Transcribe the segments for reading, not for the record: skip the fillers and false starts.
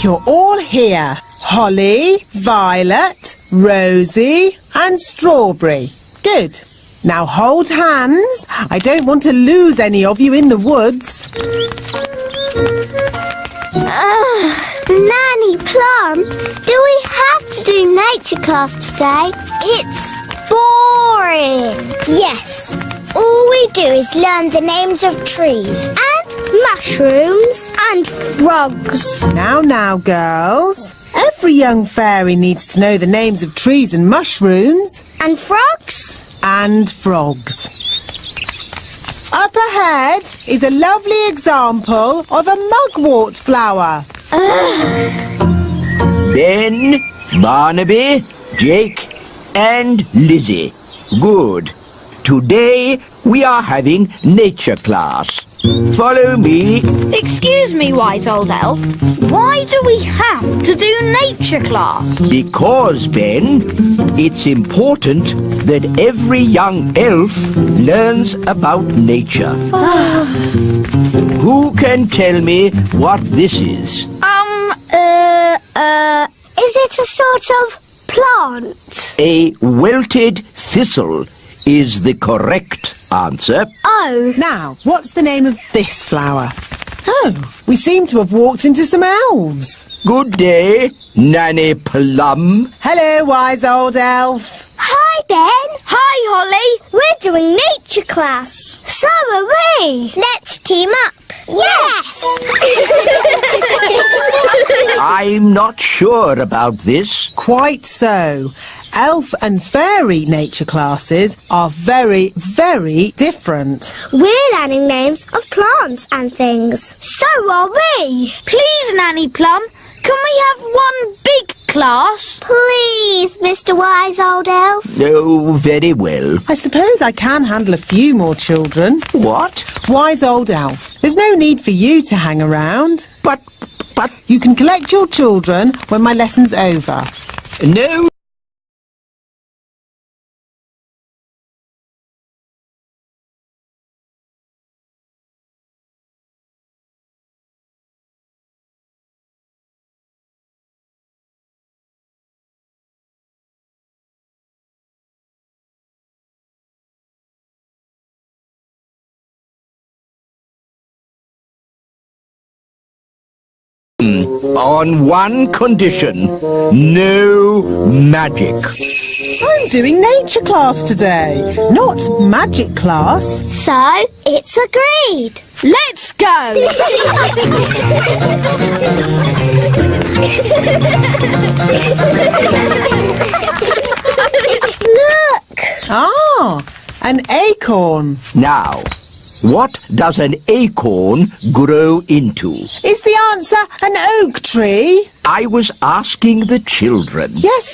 think you're all here. Holly, Violet, Rosie and Strawberry. Good. Now hold hands. I don't want to lose any of you in the woods. Nanny Plum, do we have to do nature class today? It's boring. Yes, all we do is learn the names of trees and mushrooms and frogs. Now, girls. Every young fairy needs to know the names of trees and mushrooms. And frogs? And frogs. Up ahead is a lovely example of a mugwort flower. Ben, Barnaby, Jake and Lizzie. Good. Today we are having nature class. Follow me. Excuse me, Wise Old Elf. Why do we have to do nature class? Because, Ben, it's important that every young elf learns about nature. Who can tell me what this is? Is it a sort of plant? A wilted thistle is the correct answer. Oh. Now, what's the name of this flower? Oh, we seem to have walked into some elves. Good day, Nanny Plum. Hello, wise old elf. Hi, Ben. Hi, Holly. We're doing nature class. So are we. Let's team up. Yes! I'm not sure about this. Quite so. Elf and fairy nature classes are very, very different. We're learning names of plants and things. So are we. Please, Nanny Plum, can we have one big class? Please, Mr. Wise Old Elf. Oh, very well. I suppose I can handle a few more children. What? Wise old elf, there's no need for you to hang around. But... You can collect your children when my lesson's over. No. On one condition, no magic. I'm doing nature class today, not magic class. So, it's agreed. Let's go! Look! Ah, an acorn. Now, what does an acorn grow into? Is the answer an oak tree? I was asking the children. Yes,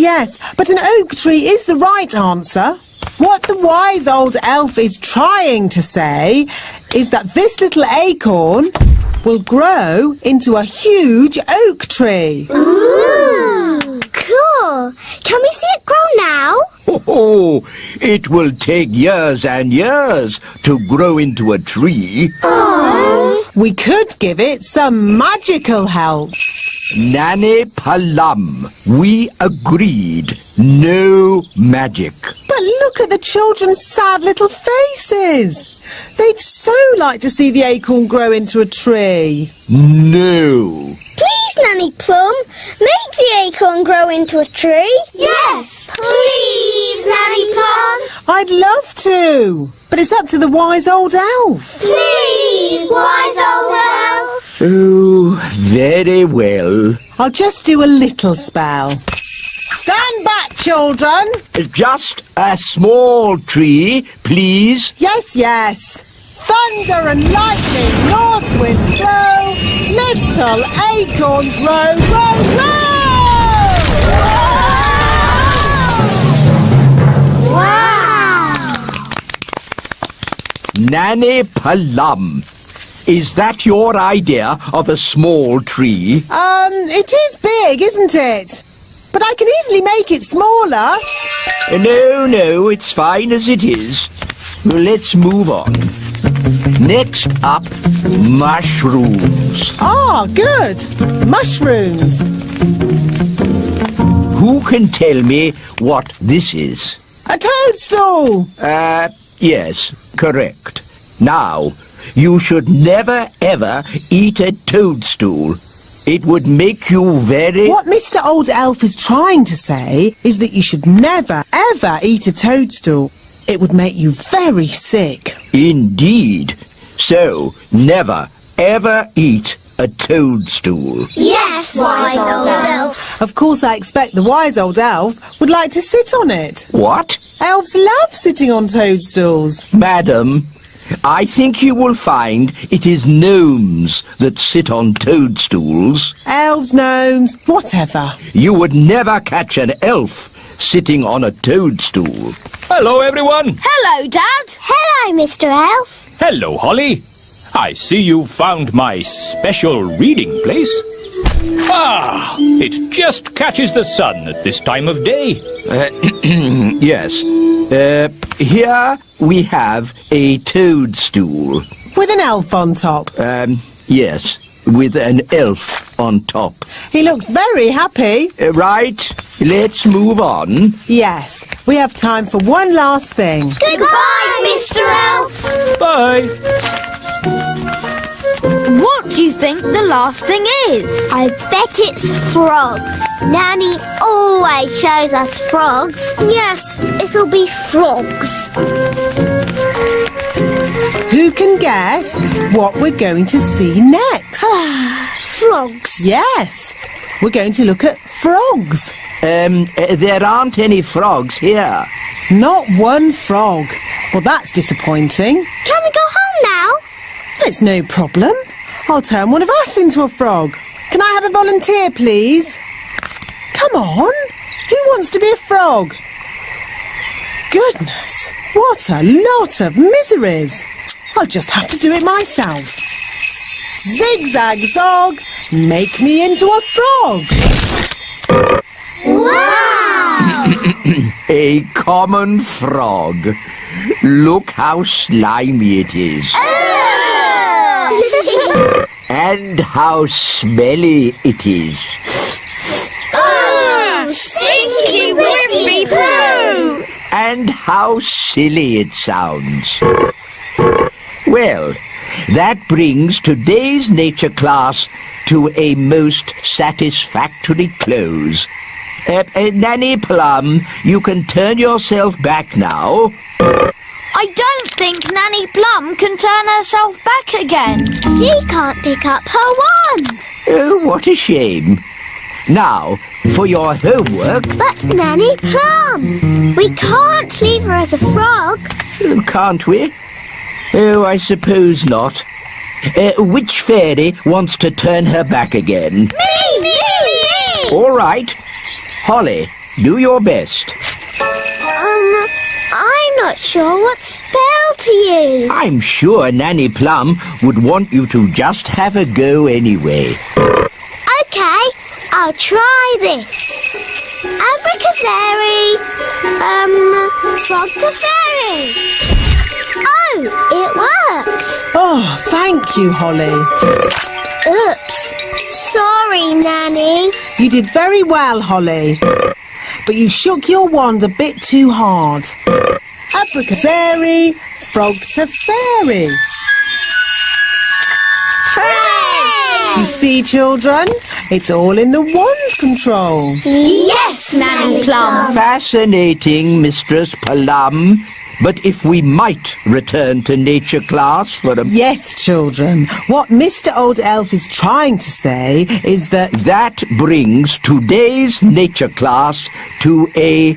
but an oak tree is the right answer. What the wise old elf is trying to say is that this little acorn will grow into a huge oak tree. Ooh, cool. Can we see it grow now? Oh, it will take years and years to grow into a tree. Oh. We could give it some magical help. Nanny Plum, we agreed. No magic. But look at the children's sad little faces. They'd so like to see the acorn grow into a tree. No. Please, Nanny Plum, make the acorn grow into a tree. Yes, please, Nanny Plum. I'd love to, but it's up to the wise old elf. Please, wise old elf. Oh, very well. I'll just do a little spell. Stand back, children. Just a small tree, please. Yes. Thunder and lightning, north wind blow, little acorn grow, Wow! Nanny Plum, is that your idea of a small tree? It is big, isn't it? But I can easily make it smaller. No, it's fine as it is. Let's move on. Next up, mushrooms. Ah, good. Mushrooms. Who can tell me what this is? A toadstool. Yes, correct. Now, you should never ever eat a toadstool. It would make you very... What Mr. Old Elf is trying to say is that you should never, ever eat a toadstool. It would make you very sick. Indeed. So, never, ever eat a toadstool. Yes, wise old elf. Of course, I expect the wise old elf would like to sit on it. What? Elves love sitting on toadstools. Madam, I think you will find it is gnomes that sit on toadstools. Elves, gnomes, whatever. You would never catch an elf sitting on a toadstool. Hello, everyone. Hello, Dad. Hello, Mr. Elf. Hello, Holly. I see you found my special reading place. Ah, it just catches the sun at this time of day. Yes. Here we have a toadstool. With an elf on top. Yes, with an elf on top. He looks very happy. Right, let's move on. Yes, we have time for one last thing. Goodbye, Mr. Elf. Bye. What do you think the last thing is? I bet it's frogs. Nanny always shows us frogs. Yes, it'll be frogs. Who can guess what we're going to see next? Frogs. Yes, we're going to look at frogs. There aren't any frogs here. Not one frog. Well, that's disappointing. Can we go home now? It's no problem. I'll turn one of us into a frog. Can I have a volunteer, please? Come on. Who wants to be a frog? Goodness, what a lot of miseries. I'll just have to do it myself. Zigzag zog, make me into a frog. Wow! A common frog. Look how slimy it is. And how smelly it is. Stinky whippy poo! And how silly it sounds. Well, that brings today's nature class to a most satisfactory close. Nanny Plum, you can turn yourself back now. I don't think Nanny Plum can turn herself back again. She can't pick up her wand. Oh, what a shame. Now, for your homework... But Nanny Plum, we can't leave her as a frog. Can't we? Oh, I suppose not. Which fairy wants to turn her back again? Me! All right. Holly, do your best. I'm not sure what spell to use. I'm sure Nanny Plum would want you to just have a go anyway. Okay, I'll try this. Abracadabra, frog to fairy. Oh, it worked. Oh, thank you, Holly. Oops. Sorry, Nanny. You did very well, Holly. But you shook your wand a bit too hard. Abracadabra, frog to fairy. You see, children, it's all in the wand control. Yes, Nanny Plum. Fascinating, Mistress Plum. But if we might return to nature class for a... Yes, children. What Mr. Old Elf is trying to say is that... That brings today's nature class to a